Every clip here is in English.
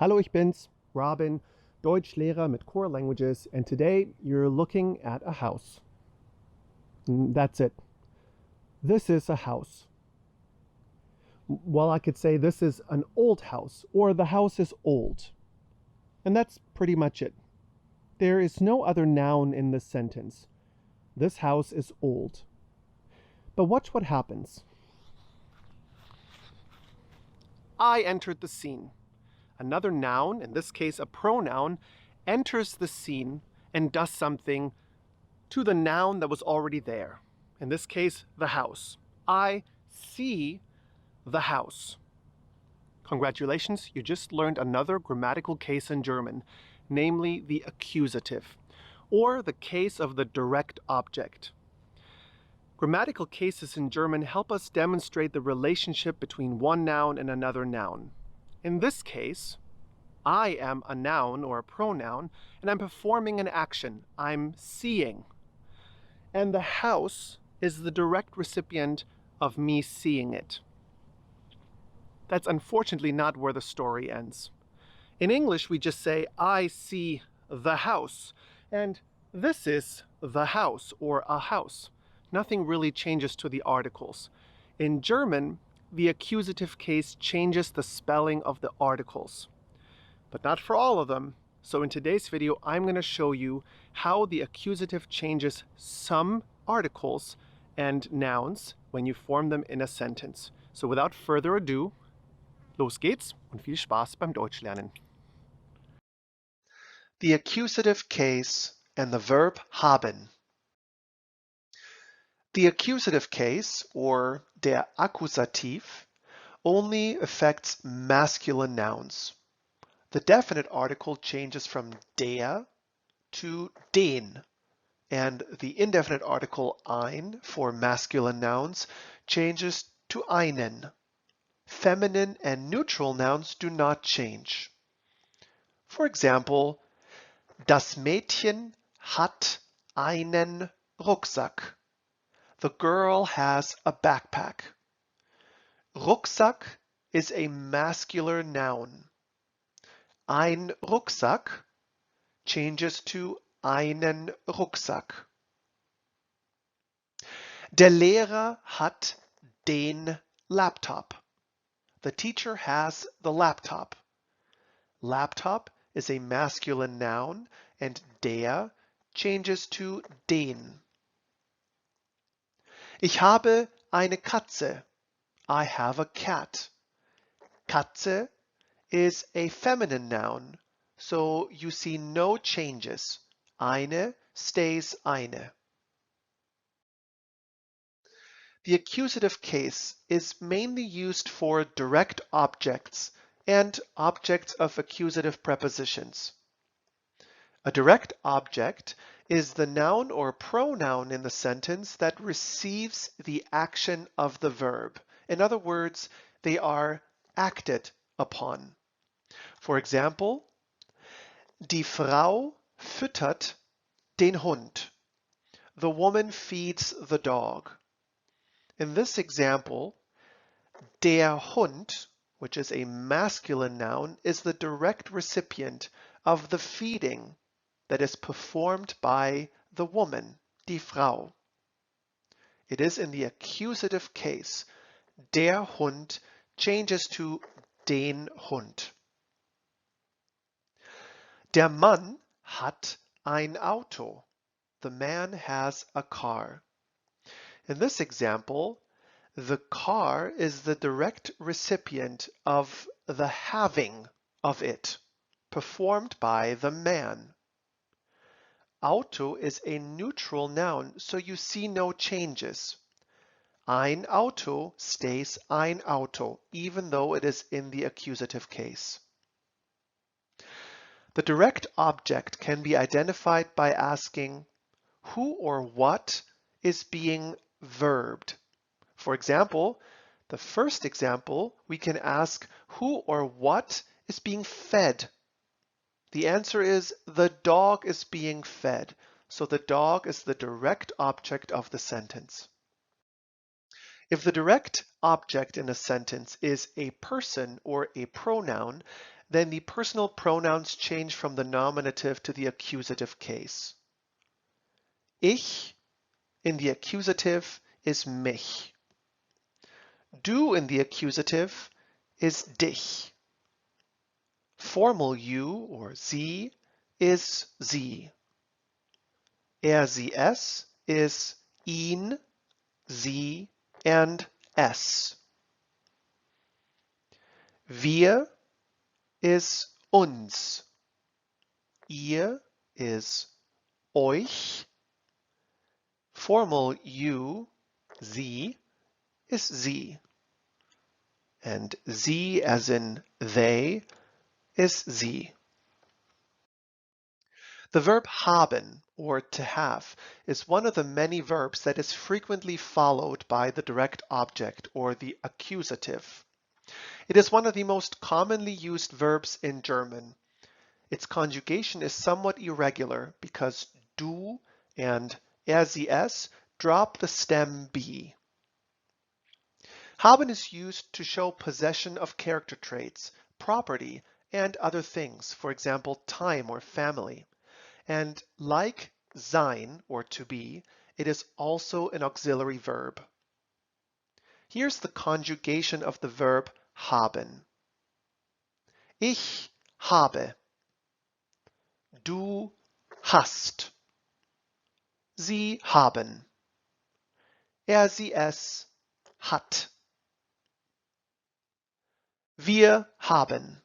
Hallo, ich bin's, Robin, Deutschlehrer mit Core Languages, and today you're looking at a house. That's it. This is a house. Well, I could say this is an old house, or the house is old. And that's pretty much it. There is no other noun in this sentence. This house is old. But watch what happens. I entered the scene. Another noun, in this case a pronoun, enters the scene and does something to the noun that was already there. In this case, the house. I see the house. Congratulations, you just learned another grammatical case in German, namely the accusative, or the case of the direct object. Grammatical cases in German help us demonstrate the relationship between one noun and another noun. In this case, I am a noun or a pronoun, and I'm performing an action. I'm seeing. And the house is the direct recipient of me seeing it. That's unfortunately not where the story ends. In English, we just say, I see the house, and this is the house or a house. Nothing really changes to the articles. In German, the accusative case changes the spelling of the articles, but not for all of them. So in today's video, I'm going to show you how the accusative changes some articles and nouns when you form them in a sentence. So without further ado, los geht's und viel Spaß beim Deutschlernen. The accusative case and the verb haben. The accusative case, or der Akkusativ, only affects masculine nouns. The definite article changes from der to den, and the indefinite article ein for masculine nouns changes to einen. Feminine and neutral nouns do not change. For example, das Mädchen hat einen Rucksack. The girl has a backpack. Rucksack is a masculine noun. Ein Rucksack changes to einen Rucksack. Der Lehrer hat den Laptop. The teacher has the laptop. Laptop is a masculine noun, and der changes to den. Ich habe eine Katze. I have a cat. Katze is a feminine noun, so you see no changes. Eine stays eine. The accusative case is mainly used for direct objects and objects of accusative prepositions. A direct object is the noun or pronoun in the sentence that receives the action of the verb. In other words, they are acted upon. For example, die Frau füttert den Hund. The woman feeds the dog. In this example, der Hund, which is a masculine noun, is the direct recipient of the feeding that is performed by the woman, die Frau. It is in the accusative case. Der Hund changes to den Hund. Der Mann hat ein Auto. The man has a car. In this example, the car is the direct recipient of the having of it, performed by the man. Auto is a neutral noun, so you see no changes. Ein Auto stays ein Auto, even though it is in the accusative case. The direct object can be identified by asking who or what is being verbed. For example, the first example, we can ask who or what is being fed. The answer is the dog is being fed. So the dog is the direct object of the sentence. If the direct object in a sentence is a person or a pronoun, then the personal pronouns change from the nominative to the accusative case. Ich in the accusative is mich. Du in the accusative is dich. Formal you or sie is sie. Sie, es is ihn, sie, and es. Wir is uns. Ihr is euch. Formal you, sie, is sie. And sie, as in they, is sie. The verb haben, or to have, is one of the many verbs that is frequently followed by the direct object, or the accusative. It is one of the most commonly used verbs in German. Its conjugation is somewhat irregular because du and sie, es drop the stem b. Haben is used to show possession of character traits, property, and other things, for example, time or family. And like sein, or to be, it is also an auxiliary verb. Here's the conjugation of the verb haben. Ich habe. Du hast. Sie haben. Sie, es hat. Wir haben.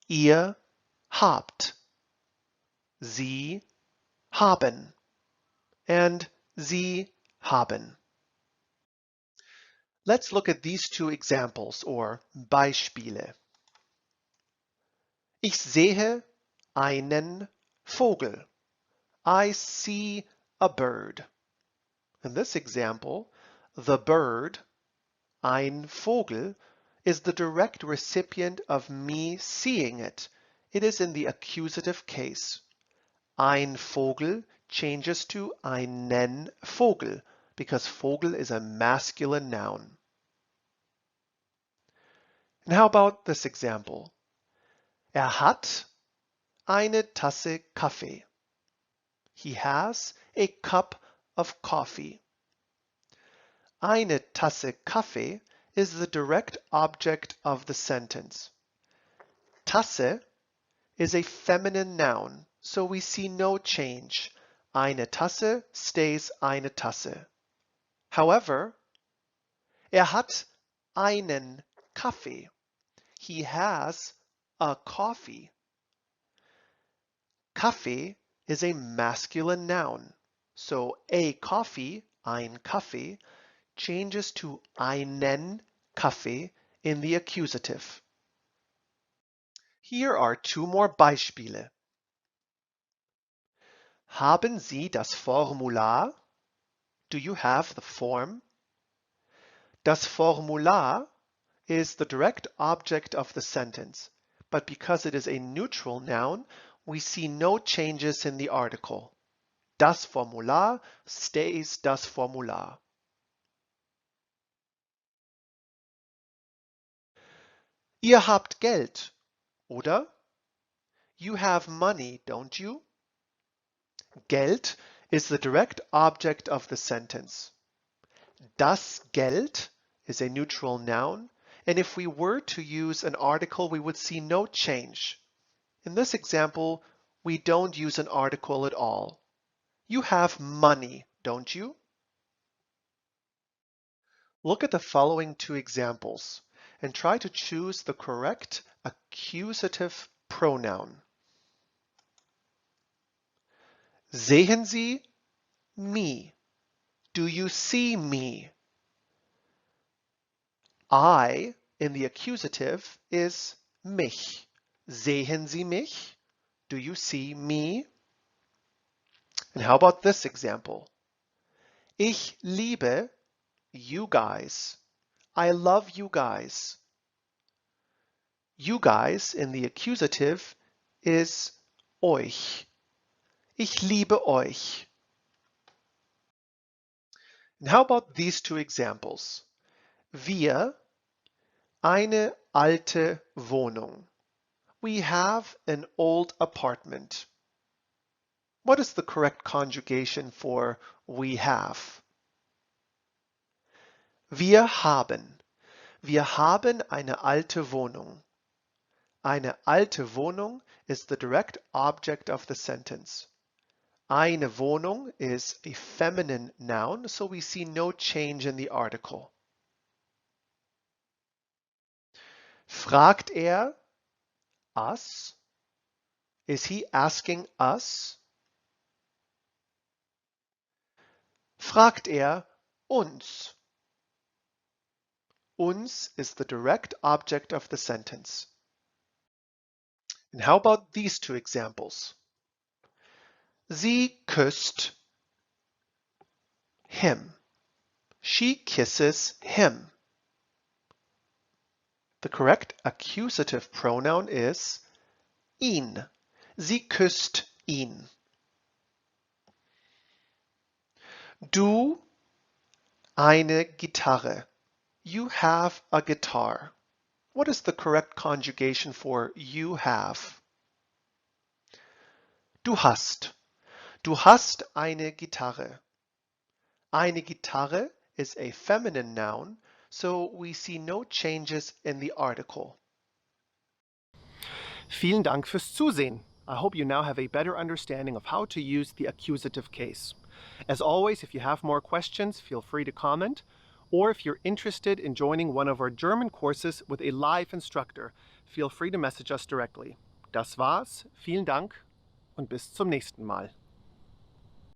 Ihr habt. Sie haben. And sie haben. Let's look at these two examples, or Beispiele. Ich sehe einen Vogel. I see a bird. In this example, the bird, ein Vogel, is the direct recipient of me seeing it. It is in the accusative case. Ein Vogel changes to einen Vogel because Vogel is a masculine noun. And how about this example? Hat eine Tasse Kaffee. He has a cup of coffee. Eine Tasse Kaffee is the direct object of the sentence. Tasse is a feminine noun, so we see no change. Eine Tasse stays eine Tasse. However, hat einen Kaffee. He has a coffee. Kaffee is a masculine noun, so a coffee, ein Kaffee, changes to einen Kaffee in the accusative. Here are two more Beispiele. Haben Sie das Formular? Do you have the form? Das Formular is the direct object of the sentence, but because it is a neutral noun, we see no changes in the article. Das Formular stays das Formular. Ihr habt Geld, oder? You have money, don't you? Geld is the direct object of the sentence. Das Geld is a neutral noun, and if we were to use an article, we would see no change. In this example, we don't use an article at all. You have money, don't you? Look at the following two examples and try to choose the correct accusative pronoun. Sehen Sie me? Do you see me? I in the accusative is mich. Sehen Sie mich? Do you see me? And how about this example? Ich liebe you guys. I love you guys. You guys in the accusative is euch. Ich liebe euch. And how about these two examples? Wir, eine alte Wohnung. We have an old apartment. What is the correct conjugation for we have? Wir haben. Wir haben eine alte Wohnung. Eine alte Wohnung is the direct object of the sentence. Eine Wohnung is a feminine noun, so we see no change in the article. Fragt us? Is he asking us? Fragt uns? Uns is the direct object of the sentence. And how about these two examples? Sie küsst him. She kisses him. The correct accusative pronoun is ihn. Sie küsst ihn. Du eine Gitarre. You have a guitar. What is the correct conjugation for you have? Du hast. Du hast eine Gitarre. Eine Gitarre is a feminine noun, so we see no changes in the article. Vielen Dank fürs Zusehen. I hope you now have a better understanding of how to use the accusative case. As always, if you have more questions, feel free to comment, or if you're interested in joining one of our German courses with a live instructor, feel free to message us directly. Das war's, vielen Dank und bis zum nächsten Mal.